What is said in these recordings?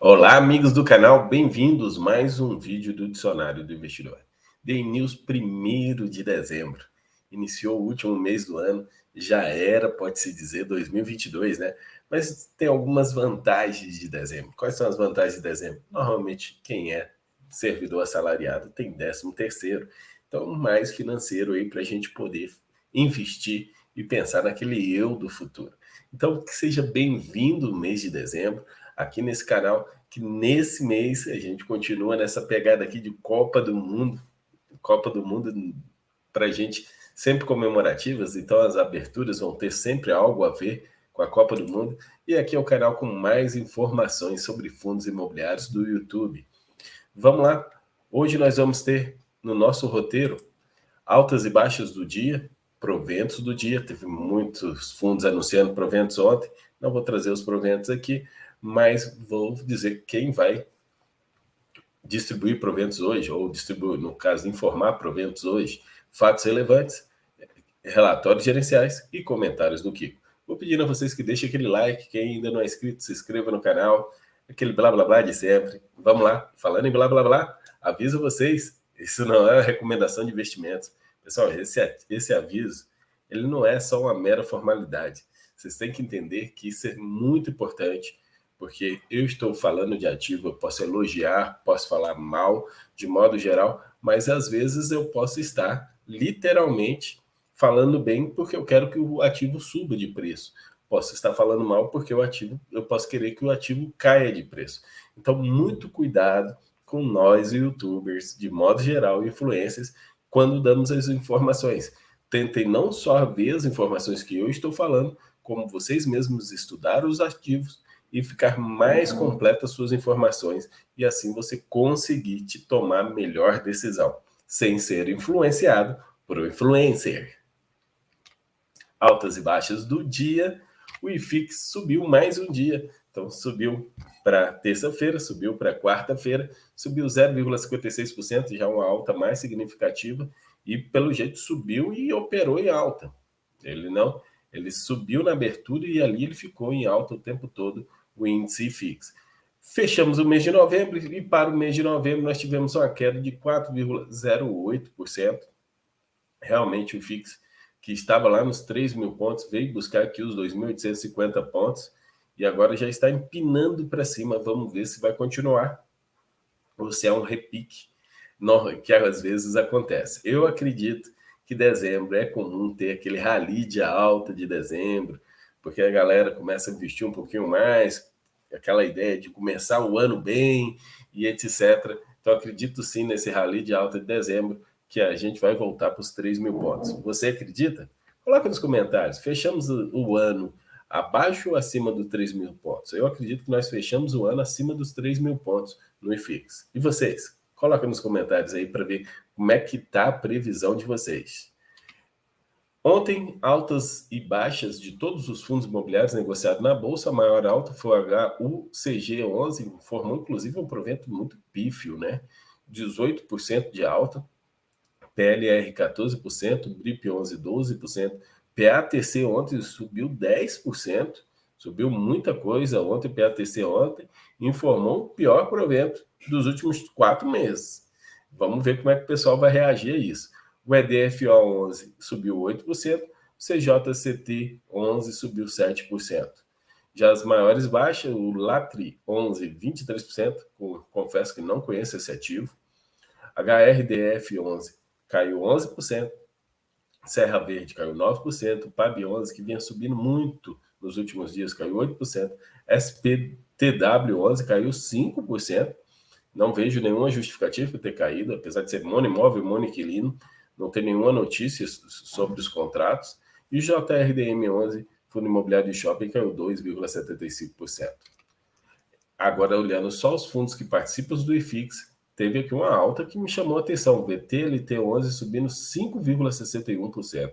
Olá, amigos do canal, bem-vindos a mais um vídeo do Dicionário do Investidor. Day News 1º de dezembro. Iniciou o último mês do ano, já era, pode-se dizer, 2022, né? Mas tem algumas vantagens de dezembro. Quais são as vantagens de dezembro? Normalmente, quem é servidor assalariado tem 13º, então mais financeiro aí para a gente poder investir e pensar naquele eu do futuro. Então, que seja bem-vindo o mês de dezembro aqui nesse canal, que nesse mês a gente continua nessa pegada aqui de Copa do Mundo para a gente sempre comemorativas, então as aberturas vão ter sempre algo a ver com a Copa do Mundo, e aqui é o canal com mais informações sobre fundos imobiliários do YouTube. Vamos lá, hoje nós vamos ter no nosso roteiro altas e baixas do dia, proventos do dia, teve muitos fundos anunciando proventos ontem, não vou trazer os proventos aqui, mas vou dizer quem vai distribuir proventos hoje, ou distribuir, no caso, informar proventos hoje, fatos relevantes, relatórios gerenciais e comentários do Kiko. Vou pedindo a vocês que deixem aquele like, quem ainda não é inscrito, se inscreva no canal, aquele blá blá blá de sempre. Vamos lá, falando em blá blá blá, aviso vocês, isso não é uma recomendação de investimentos. Pessoal, esse aviso, ele não é só uma mera formalidade. Vocês têm que entender que isso é muito importante, porque eu estou falando de ativo, eu posso elogiar, posso falar mal, de modo geral, mas às vezes eu posso estar literalmente falando bem porque eu quero que o ativo suba de preço. Posso estar falando mal porque eu posso querer que o ativo caia de preço. Então, muito cuidado com nós, youtubers, de modo geral, influencers, quando damos as informações. Tentem não só ver as informações que eu estou falando, como vocês mesmos estudar os ativos e ficar mais completa as suas informações, e assim você conseguir te tomar a melhor decisão, sem ser influenciado por um influencer. Altas e baixas do dia, o IFIX subiu mais um dia, então subiu para terça-feira, subiu para quarta-feira, subiu 0,56%, já uma alta mais significativa, e pelo jeito subiu e operou em alta. Ele subiu na abertura e ali ele ficou em alta o tempo todo, o índice IFIX. Fechamos o mês de novembro e para o mês de novembro nós tivemos uma queda de 4,08%. Realmente o IFIX, que estava lá nos 3.000 pontos, veio buscar aqui os 2.850 pontos e agora já está empinando para cima. Vamos ver se vai continuar ou se é um repique que às vezes acontece. Eu acredito que dezembro é comum ter aquele rally de alta de dezembro, porque a galera começa a investir um pouquinho mais, aquela ideia de começar o ano bem e etc. Então acredito sim nesse rally de alta de dezembro, que a gente vai voltar para os 3.000 pontos. Você acredita? Coloca nos comentários. Fechamos o ano abaixo ou acima dos 3.000 pontos? Eu acredito que nós fechamos o ano acima dos 3.000 pontos no IFIX. E vocês? Coloca nos comentários aí para ver como é que está a previsão de vocês. Ontem, altas e baixas de todos os fundos imobiliários negociados na Bolsa. A maior alta foi o HUCG11, formou inclusive um provento muito pífio, né? 18% de alta. PLR 14%, BRIP 11, 12%, PATC ontem subiu 10%, subiu muita coisa ontem. PATC ontem informou o pior provento dos últimos 4 meses. Vamos ver como é que o pessoal vai reagir a isso. O EDFO 11 subiu 8%, o CJCT 11 subiu 7%. Já as maiores baixas, o LATRI 11, 23%, confesso que não conheço esse ativo. HRDF 11 caiu 11%, Serra Verde caiu 9%, PAB 11, que vinha subindo muito nos últimos dias, caiu 8%, SPTW 11 caiu 5%, não vejo nenhuma justificativa para ter caído, apesar de ser monoimóvel, monoinquilino, não tem nenhuma notícia sobre os contratos, e o JRDM 11, Fundo Imobiliário de Shopping, caiu 2,75%. Agora, olhando só os fundos que participam do IFIX, teve aqui uma alta que me chamou a atenção. VTLT11 subindo 5,61%.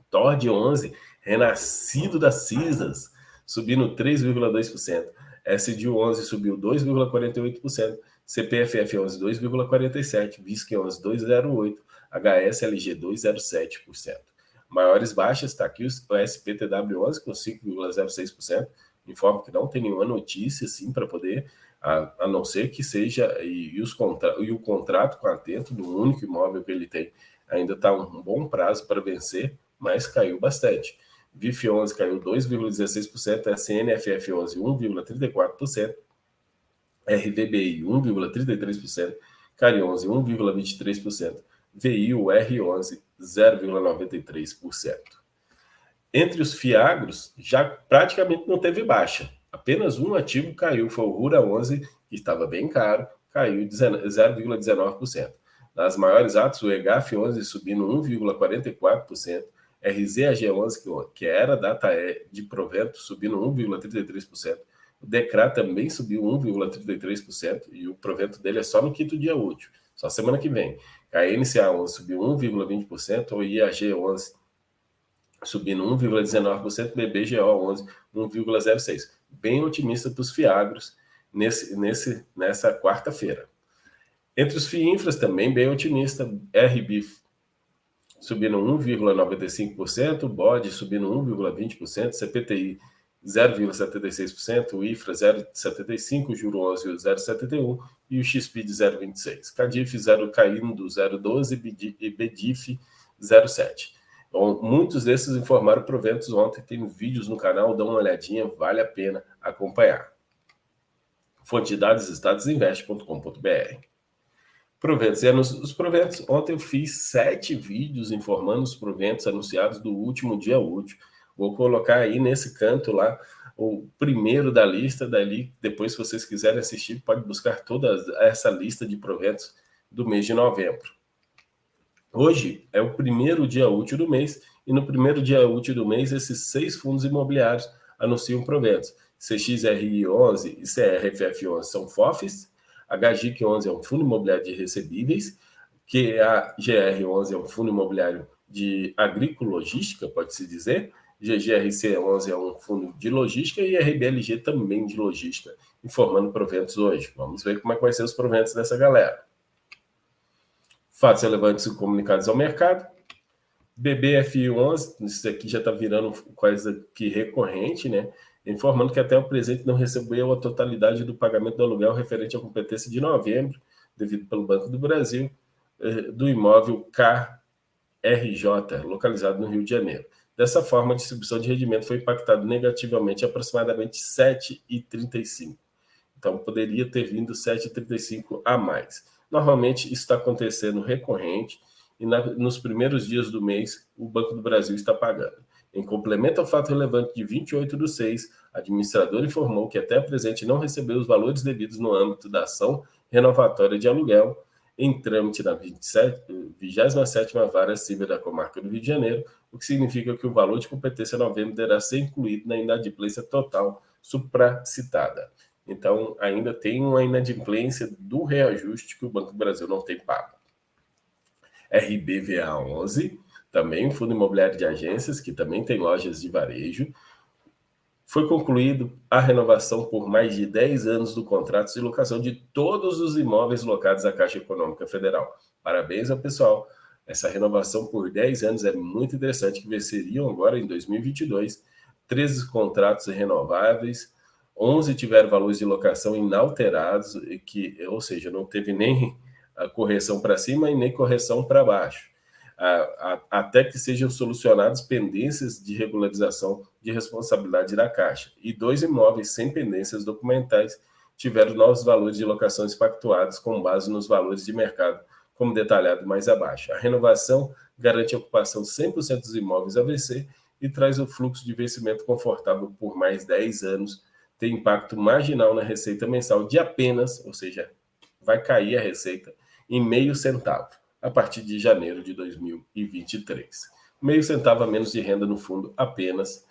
TORD 11, renascido das cinzas, subindo 3,2%. SDU 11 subiu 2,48%. CPFF 11, 2,47%. VISC 11, 2,08%. HSLG 2,07%. Maiores baixas, está aqui o SPTW 11 com 5,06%. informa que não tem nenhuma notícia assim para poder, a não ser que seja, e o contrato com a Atento, do único imóvel que ele tem, ainda está um bom prazo para vencer, mas caiu bastante. VIF 11 caiu 2,16%, SNFF 11 1,34%, RVBI 1,33%, CARI 11 1,23%, VIUR 11 0,93%. Entre os fiagros, já praticamente não teve baixa. Apenas um ativo caiu, foi o Rura 11, que estava bem caro, caiu 0,19%. Nas maiores atos, o EGAF 11 subindo 1,44%, RZAG 11, que era data de provento, subindo 1,33%. O DECRA também subiu 1,33%, e o provento dele é só no quinto dia útil, só semana que vem. A NCA 11 subiu 1,20%, o IAG 11 subindo 1,19%, BBGO 11, 1,06%. Bem otimista para os fiagros nessa quarta-feira. Entre os FIINFRAs também bem otimista, RBIF subindo 1,95%, BOD subindo 1,20%, CPTI 0,76%, o IFRA 0,75%, o Juro 11 0,71% e o XPID 0,26%. CADIF 0 caindo 0,12% e BDIF 0,7%. Bom, muitos desses informaram proventos ontem, tem vídeos no canal, dá uma olhadinha, vale a pena acompanhar. Fonte de dados, estadosinvest.com.br. Proventos e anúncios dos proventos. Ontem eu fiz 7 vídeos informando os proventos anunciados do último dia útil. Vou colocar aí nesse canto lá o primeiro da lista, dali depois se vocês quiserem assistir, pode buscar toda essa lista de proventos do mês de novembro. Hoje é o primeiro dia útil do mês, e no primeiro dia útil do mês, esses 6 fundos imobiliários anunciam proventos. CXRI 11 e CRFF 11 são FOFs, HGIC 11 é um fundo imobiliário de recebíveis, QAGR 11 é um fundo imobiliário de agriculogística, pode-se dizer, GGRC 11 é um fundo de logística e RBLG também de logística, informando proventos hoje. Vamos ver como é que vai ser os proventos dessa galera. Fatos relevantes e comunicados ao mercado. BBFI11, isso aqui já está virando coisa que recorrente, né? Informando que até o presente não recebeu a totalidade do pagamento do aluguel referente à competência de novembro, devido pelo Banco do Brasil, do imóvel KRJ, localizado no Rio de Janeiro. Dessa forma, a distribuição de rendimento foi impactada negativamente aproximadamente 7,35. Então, poderia ter vindo 7,35 a mais. Normalmente, isso está acontecendo recorrente e nos primeiros dias do mês, o Banco do Brasil está pagando. Em complemento ao fato relevante de 28/6, a administradora informou que até a presente não recebeu os valores devidos no âmbito da ação renovatória de aluguel em trâmite na 27ª Vara Civil da Comarca do Rio de Janeiro, o que significa que o valor de competência novembro deverá ser incluído na inadimplência total supracitada. Então, ainda tem uma inadimplência do reajuste que o Banco do Brasil não tem pago. RBVA 11, também um fundo imobiliário de agências, que também tem lojas de varejo. Foi concluído a renovação por mais de 10 anos do contrato de locação de todos os imóveis locados à Caixa Econômica Federal. Parabéns ao pessoal. Essa renovação por 10 anos é muito interessante, que venceriam agora em 2022, 13 contratos renováveis, 11 tiveram valores de locação inalterados, ou seja, não teve nem a correção para cima e nem correção para baixo, até que sejam solucionadas pendências de regularização de responsabilidade da Caixa. E 2 imóveis sem pendências documentais tiveram novos valores de locações pactuados com base nos valores de mercado, como detalhado mais abaixo. A renovação garante a ocupação 100% dos imóveis AVC e traz o fluxo de vencimento confortável por mais 10 anos, tem impacto marginal na receita mensal de apenas, ou seja, vai cair a receita em meio centavo a partir de janeiro de 2023. Meio centavo a menos de renda no fundo apenas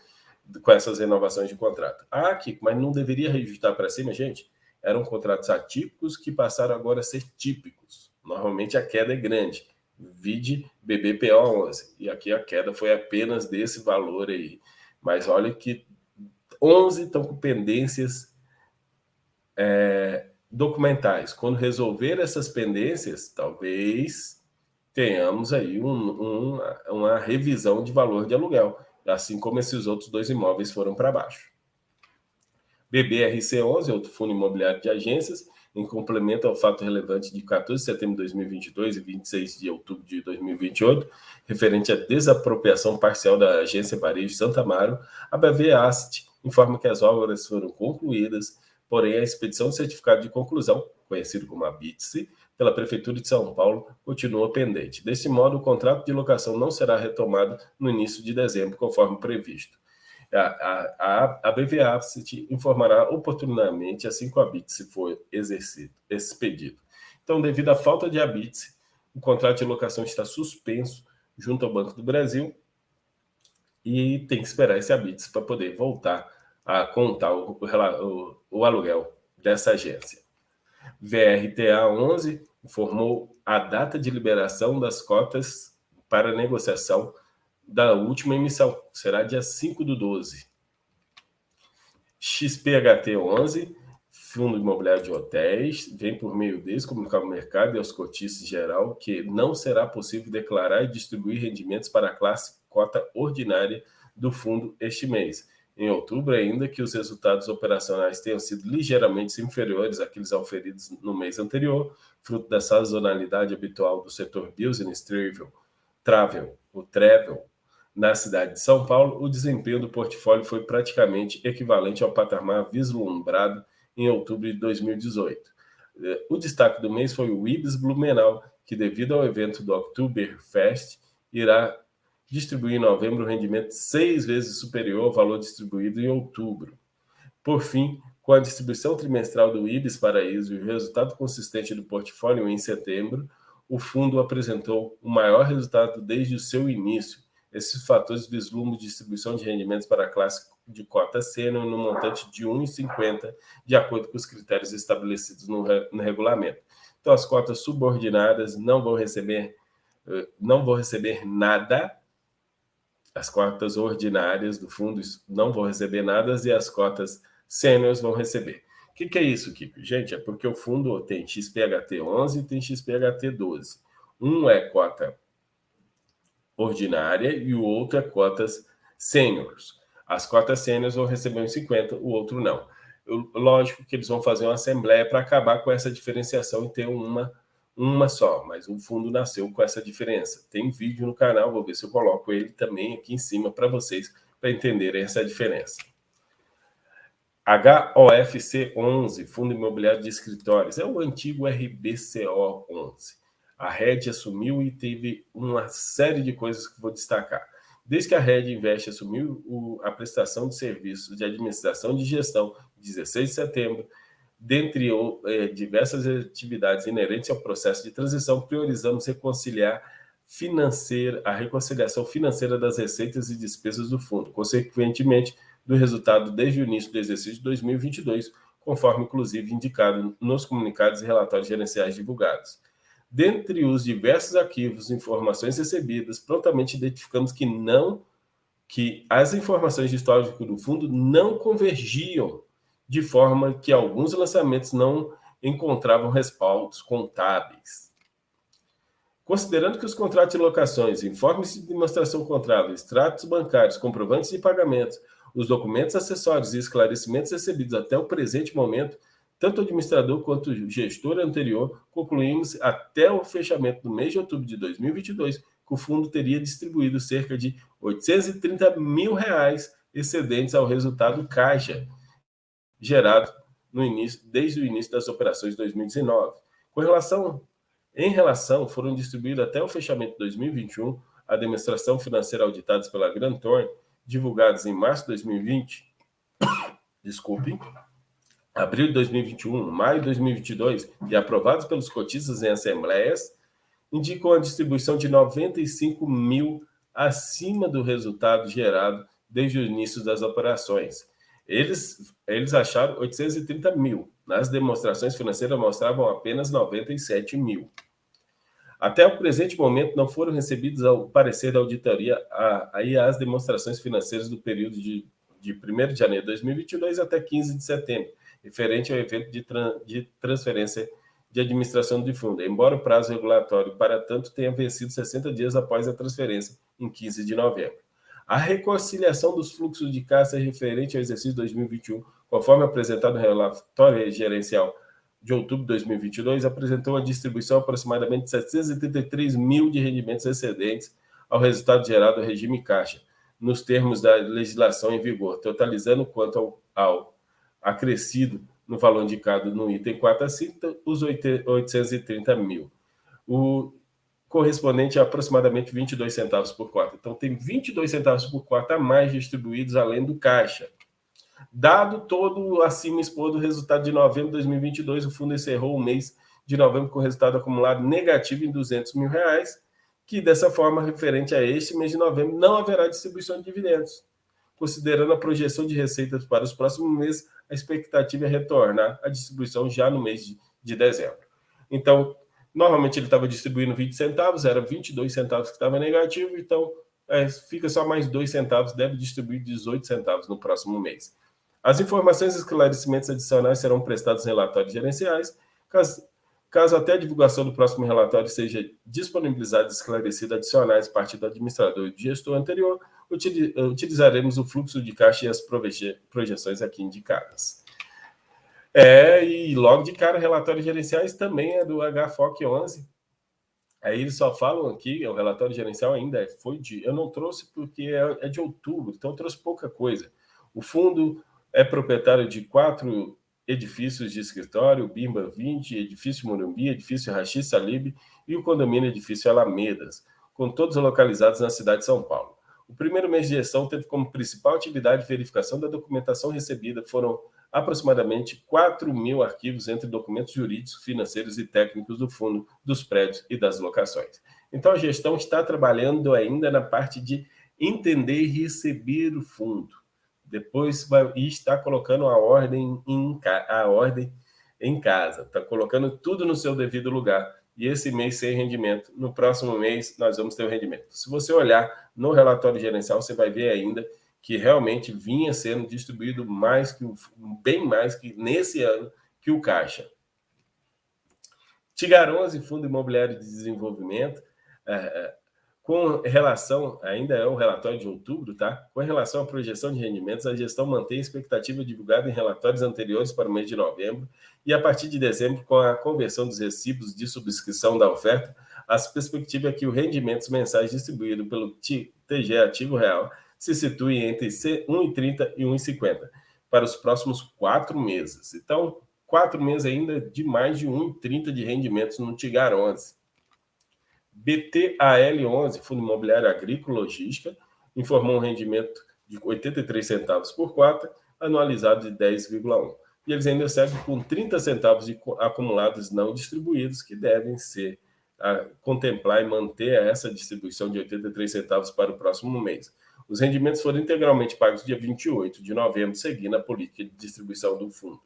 com essas renovações de contrato. Kiko, mas não deveria reajustar para cima, gente? Eram contratos atípicos que passaram agora a ser típicos. Normalmente a queda é grande. Vide BBPO 11. E aqui a queda foi apenas desse valor aí. Mas olha que 11 estão com pendências documentais. Quando resolver essas pendências, talvez tenhamos aí uma revisão de valor de aluguel, assim como esses outros 2 imóveis foram para baixo. BBRC11, outro fundo imobiliário de agências, em complemento ao fato relevante de 14 de setembro de 2022 e 26 de outubro de 2028, referente à desapropriação parcial da agência Varejo Santa Amaro, a BV Asset informa que as obras foram concluídas, porém a expedição de certificado de conclusão, conhecido como a BITSE, pela Prefeitura de São Paulo, continua pendente. Deste modo, o contrato de locação não será retomado no início de dezembro, conforme previsto. A BVA informará oportunamente assim que o habite for expedido. Então, devido à falta de habite, o contrato de locação está suspenso junto ao Banco do Brasil e tem que esperar esse habite para poder voltar a contar o aluguel dessa agência. VRTA 11 informou a data de liberação das cotas para negociação da última emissão, será dia 5/12. XPHT 11, Fundo Imobiliário de Hotéis, vem por meio deles comunicar ao mercado e aos cotistas em geral que não será possível declarar e distribuir rendimentos para a classe cota ordinária do fundo este mês. Em outubro, ainda que os resultados operacionais tenham sido ligeiramente inferiores àqueles auferidos no mês anterior, fruto da sazonalidade habitual do setor business travel, na cidade de São Paulo, o desempenho do portfólio foi praticamente equivalente ao patamar vislumbrado em outubro de 2018. O destaque do mês foi o Ibis Blumenau, que devido ao evento do Oktoberfest, irá distribuir em novembro um rendimento 6 vezes superior ao valor distribuído em outubro. Por fim, com a distribuição trimestral do Ibis Paraíso e o resultado consistente do portfólio em setembro, o fundo apresentou o maior resultado desde o seu início. Esses fatores vislumbram distribuição de rendimentos para a classe de cota sênior no montante de 1,50, de acordo com os critérios estabelecidos no regulamento. Então, as cotas subordinadas não vão receber nada, as cotas ordinárias do fundo não vão receber nada e as cotas sêniores vão receber. O que é isso, Kiko? Gente, é porque o fundo tem XPHT 11 e tem XPHT 12. Um é cota ordinária e o outro é cotas sêniores. As cotas sêniores vão receber uns 50, o outro não. Lógico que eles vão fazer uma assembleia para acabar com essa diferenciação e ter uma só, mas o fundo nasceu com essa diferença. Tem vídeo no canal, vou ver se eu coloco ele também aqui em cima para vocês, para entenderem essa diferença. HOFC 11, Fundo Imobiliário de Escritórios, é o antigo RBCO 11. A Red assumiu e teve uma série de coisas que vou destacar. Desde que a Red Invest assumiu a prestação de serviços de administração de gestão, 16 de setembro, dentre diversas atividades inerentes ao processo de transição, priorizamos a reconciliação financeira das receitas e despesas do fundo, consequentemente, do resultado desde o início do exercício de 2022, conforme inclusive indicado nos comunicados e relatórios gerenciais divulgados. Dentre os diversos arquivos e informações recebidas, prontamente identificamos que as informações de histórico do fundo não convergiam, de forma que alguns lançamentos não encontravam respaldos contábeis. Considerando que os contratos de locações, informes de demonstração contábil, extratos bancários, comprovantes de pagamentos, os documentos acessórios e esclarecimentos recebidos até o presente momento, tanto o administrador quanto o gestor anterior, concluímos até o fechamento do mês de outubro de 2022 que o fundo teria distribuído cerca de R$ 830 mil excedentes ao resultado caixa gerado desde o início das operações de 2019. Em relação, foram distribuídos até o fechamento de 2021 a demonstração financeira auditadas pela Grant Thornton, divulgados em março de 2020, abril de 2021, maio de 2022 e aprovados pelos cotistas em assembleias, indicam a distribuição de 95 mil acima do resultado gerado desde o início das operações. Eles acharam 830 mil. Nas demonstrações financeiras mostravam apenas 97 mil. Até o presente momento, não foram recebidos ao parecer da auditoria as demonstrações financeiras do período de 1º de janeiro de 2022 até 15 de setembro, referente ao evento de transferência de administração de fundo, embora o prazo regulatório, para tanto, tenha vencido 60 dias após a transferência, em 15 de novembro. A reconciliação dos fluxos de caixa referente ao exercício 2021 conforme apresentado no relatório gerencial de outubro de 2022, apresentou uma distribuição de aproximadamente 783 mil de rendimentos excedentes ao resultado gerado do regime Caixa, nos termos da legislação em vigor, totalizando quanto ao acrescido no valor indicado no item 4 a 5, os 830 mil. O correspondente a aproximadamente 22 centavos por cota. Então, tem 22 centavos por cota a mais distribuídos além do Caixa. Dado todo o acima exposto do resultado de novembro de 2022, o fundo encerrou o mês de novembro com resultado acumulado negativo em R$200 mil, que dessa forma, referente a este mês de novembro, não haverá distribuição de dividendos. Considerando a projeção de receitas para os próximos meses, a expectativa é retornar a distribuição já no mês de dezembro. Então, normalmente ele estava distribuindo 20 centavos, era 22 centavos que estava negativo, então fica só mais 2 centavos, deve distribuir 18 centavos no próximo mês. As informações e esclarecimentos adicionais serão prestados em relatórios gerenciais, caso até a divulgação do próximo relatório seja disponibilizado e esclarecido adicionais a partir do administrador e do gestor anterior, utilizaremos o fluxo de caixa e as projeções aqui indicadas. E logo de cara, relatórios gerenciais também é do HFOC 11. Aí eles só falam aqui, o relatório gerencial ainda foi eu não trouxe porque é de outubro, então eu trouxe pouca coisa. O fundo é proprietário de 4 edifícios de escritório, Bimba 20, edifício Morumbi, edifício Rachid Salib e o condomínio edifício Alamedas, com todos localizados na cidade de São Paulo. O primeiro mês de gestão teve como principal atividade verificação da documentação recebida. Foram aproximadamente 4 mil arquivos entre documentos jurídicos, financeiros e técnicos do fundo, dos prédios e das locações. Então, a gestão está trabalhando ainda na parte de entender e receber o fundo. Depois está colocando a ordem em casa, está colocando tudo no seu devido lugar. E esse mês sem rendimento. No próximo mês, nós vamos ter o rendimento. Se você olhar no relatório gerencial, você vai ver ainda que realmente vinha sendo distribuído bem mais que nesse ano que o Caixa. Tigar 11, Fundo Imobiliário de Desenvolvimento, com relação, ainda é o relatório de outubro, tá? Com relação à projeção de rendimentos, a gestão mantém a expectativa divulgada em relatórios anteriores para o mês de novembro e a partir de dezembro, com a conversão dos recibos de subscrição da oferta, a perspectiva é que os rendimentos mensais distribuídos pelo TG Ativo Real se situem entre 1,30 e 1,50 para os próximos 4 meses. Então, 4 meses ainda de mais de 1,30 de rendimentos no Tigar 11. BTAL11, Fundo Imobiliário Agrícola Logística, informou um rendimento de 83 centavos por cota, anualizado de 10,1. E eles ainda seguem com 30 centavos de acumulados não distribuídos, que devem ser contemplar e manter essa distribuição de 83 centavos para o próximo mês. Os rendimentos foram integralmente pagos dia 28 de novembro, seguindo a política de distribuição do fundo.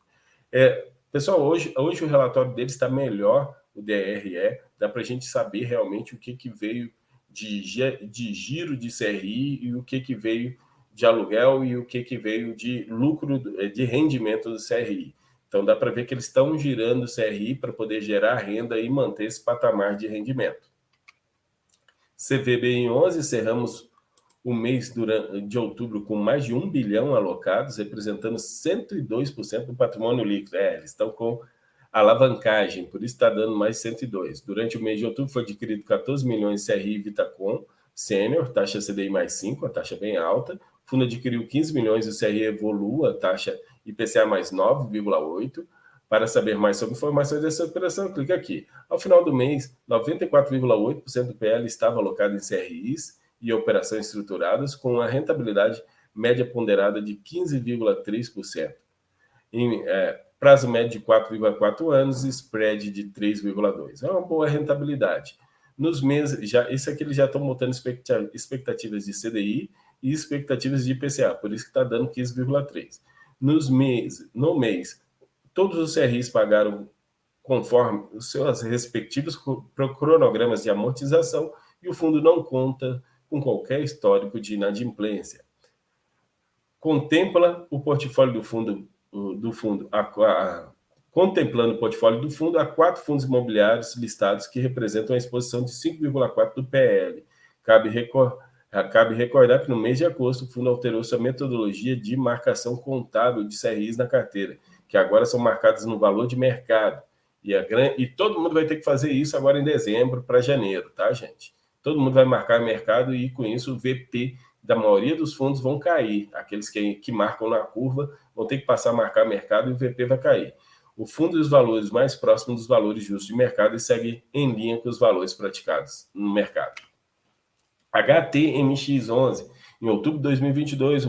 Pessoal, hoje o relatório deles está melhor, o DRE, dá para a gente saber realmente o que veio de giro de CRI e o que veio de aluguel e o que veio de lucro, de rendimento do CRI. Então, dá para ver que eles estão girando o CRI para poder gerar renda e manter esse patamar de rendimento. CVB em 11, encerramos o mês de outubro com mais de 1 bilhão alocados, representando 102% do patrimônio líquido. Eles estão com alavancagem, por isso está dando mais 102. Durante o mês de outubro foi adquirido 14 milhões de CRI Vitacom Sênior, taxa CDI mais 5, a taxa bem alta. O fundo adquiriu 15 milhões de CRI Evolua, taxa IPCA mais 9,8. Para saber mais sobre informações dessa operação, clique aqui. Ao final do mês, 94,8% do PL estava alocado em CRIs e operações estruturadas, com uma rentabilidade média ponderada de 15,3%. Em prazo médio de 4,4 anos e spread de 3,2. É uma boa rentabilidade. Nos meses, isso aqui eles já estão botando expectativas de CDI e expectativas de IPCA, por isso que está dando 15,3. No mês, todos os CRIs pagaram conforme os seus respectivos cronogramas de amortização e o fundo não conta com qualquer histórico de inadimplência. Contempla o portfólio do fundo, contemplando o portfólio do fundo, há 4 fundos imobiliários listados que representam a exposição de 5,4% do PL. Cabe Cabe recordar que no mês de agosto o fundo alterou sua metodologia de marcação contábil de CRIs na carteira, que agora são marcados no valor de mercado. E todo mundo vai ter que fazer isso agora em dezembro para janeiro, tá, gente? Todo mundo vai marcar mercado e, com isso, o VP da maioria dos fundos vão cair. Aqueles que marcam na curva vão ter que passar a marcar mercado e o VP vai cair. O fundo e os valores mais próximos dos valores justos de mercado e segue em linha com os valores praticados no mercado. HTMX11, em outubro de 2022,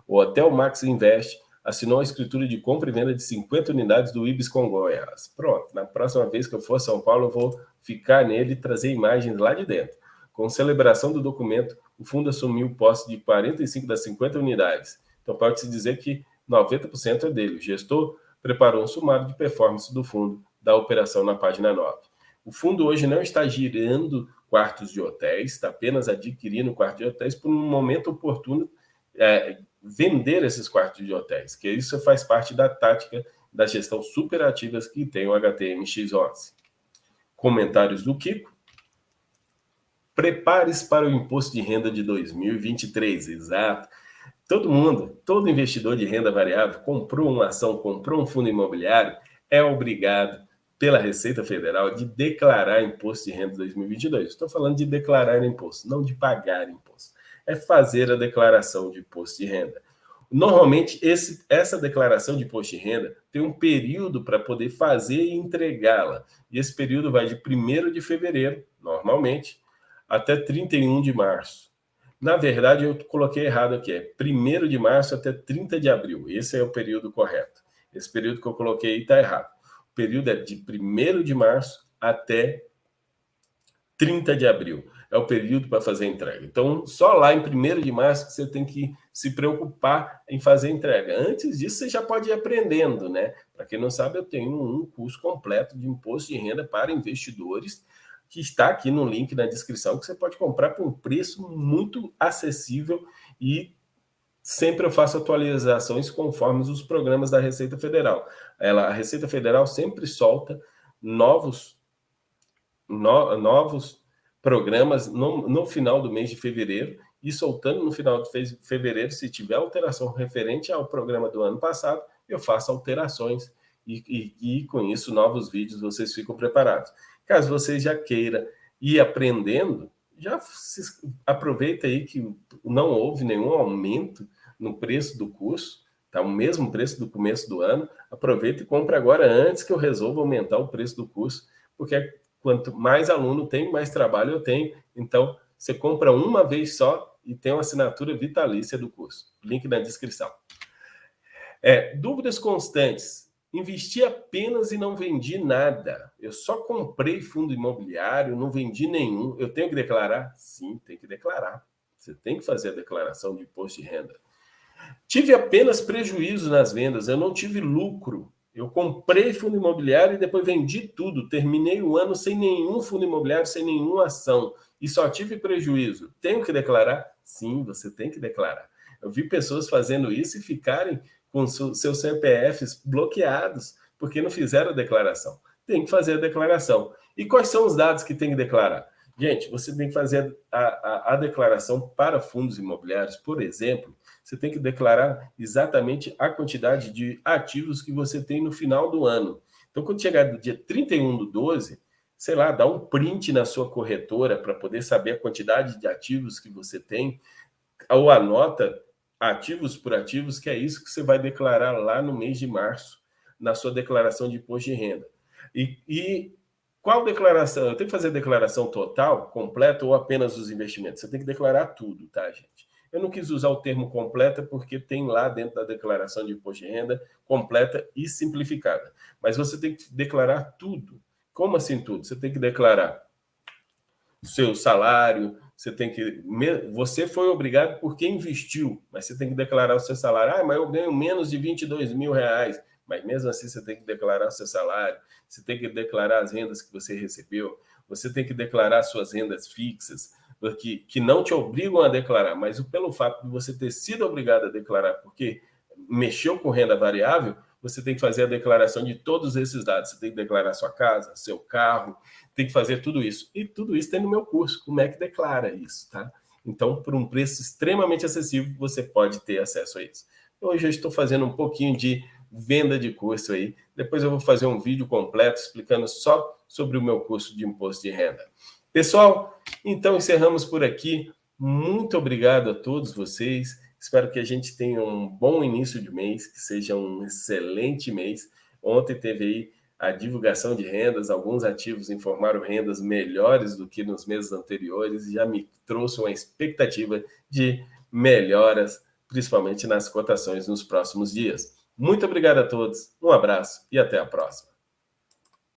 o Hotel Max Invest assinou a escritura de compra e venda de 50 unidades do Ibis Congonhas. Pronto, na próxima vez que eu for a São Paulo, eu vou ficar nele e trazer imagens lá de dentro. Com celebração do documento, o fundo assumiu posse de 45 das 50 unidades. Então, pode-se dizer que 90% é dele. O gestor preparou um sumário de performance do fundo da operação na página 9. O fundo hoje não está girando quartos de hotéis, está apenas adquirindo quartos de hotéis por um momento oportuno vender esses quartos de hotéis, que isso faz parte da tática da gestão superativas que tem o HTMX11. Comentários do Kiko. Prepare-se para o imposto de renda de 2023, exato. Todo investidor de renda variável comprou uma ação, comprou um fundo imobiliário, é obrigado pela Receita Federal de declarar imposto de renda de 2022. Estou falando de declarar imposto, não de pagar imposto. É fazer a declaração de imposto de renda. Normalmente, essa declaração de imposto de renda tem um período para poder fazer e entregá-la. E esse período vai de 1º de fevereiro, normalmente, até 31 de março. Na verdade, eu coloquei errado aqui, é 1º de março até 30 de abril. Esse é o período correto. Esse período que eu coloquei aí está errado. O período é de 1º de março até 30 de abril. É o período para fazer a entrega. Então, só lá em 1º de março que você tem que se preocupar em fazer a entrega. Antes disso, você já pode ir aprendendo, né? Para quem não sabe, eu tenho um curso completo de imposto de renda para investidores, que está aqui no link na descrição, que você pode comprar por um preço muito acessível e sempre eu faço atualizações conforme os programas da Receita Federal. A Receita Federal sempre solta novos programas no final do mês de fevereiro e soltando no final de fevereiro, se tiver alteração referente ao programa do ano passado, eu faço alterações e com isso novos vídeos vocês ficam preparados. Caso vocês já queiram ir aprendendo, já aproveita aí que não houve nenhum aumento no preço do curso, tá o mesmo preço do começo do ano, aproveita e compra agora antes que eu resolva aumentar o preço do curso, porque quanto mais aluno tem, mais trabalho eu tenho, então você compra uma vez só e tem uma assinatura vitalícia do curso. Link na descrição. Dúvidas constantes. Investi apenas e não vendi nada. Eu só comprei fundo imobiliário, não vendi nenhum. Eu tenho que declarar? Sim, tem que declarar. Você tem que fazer a declaração de imposto de renda. Tive apenas prejuízo nas vendas, eu não tive lucro. Eu comprei fundo imobiliário e depois vendi tudo. Terminei o ano sem nenhum fundo imobiliário, sem nenhuma ação. E só tive prejuízo. Tenho que declarar? Sim, você tem que declarar. Eu vi pessoas fazendo isso e ficarem com seus CPFs bloqueados, porque não fizeram a declaração. Tem que fazer a declaração. E quais são os dados que tem que declarar? Gente, você tem que fazer a declaração para fundos imobiliários, por exemplo, você tem que declarar exatamente a quantidade de ativos que você tem no final do ano. Então, quando chegar do dia 31/12, sei lá, dá um print na sua corretora para poder saber a quantidade de ativos que você tem, ou anota ativos por ativos, que é isso que você vai declarar lá no mês de março, na sua declaração de imposto de renda. E qual declaração? Eu tenho que fazer a declaração total, completa ou apenas os investimentos? Você tem que declarar tudo, tá, gente? Eu não quis usar o termo completa porque tem lá dentro da declaração de imposto de renda completa e simplificada. Mas você tem que declarar tudo. Como assim tudo? Você tem que declarar seu salário, você foi obrigado porque investiu, mas você tem que declarar o seu salário. Mas eu ganho menos de 22 mil reais. Mas mesmo assim você tem que declarar o seu salário, você tem que declarar as rendas que você recebeu, você tem que declarar suas rendas fixas, que não te obrigam a declarar, mas pelo fato de você ter sido obrigado a declarar porque mexeu com renda variável, você tem que fazer a declaração de todos esses dados. Você tem que declarar sua casa, seu carro, tem que fazer tudo isso. E tudo isso tem no meu curso, como é que declara isso, tá? Então, por um preço extremamente acessível, você pode ter acesso a isso. Hoje eu estou fazendo um pouquinho de venda de curso aí. Depois eu vou fazer um vídeo completo explicando só sobre o meu curso de imposto de renda. Pessoal, então encerramos por aqui. Muito obrigado a todos vocês. Espero que a gente tenha um bom início de mês, que seja um excelente mês. Ontem teve aí a divulgação de rendas, alguns ativos informaram rendas melhores do que nos meses anteriores e já me trouxe uma expectativa de melhoras, principalmente nas cotações nos próximos dias. Muito obrigado a todos, um abraço e até a próxima.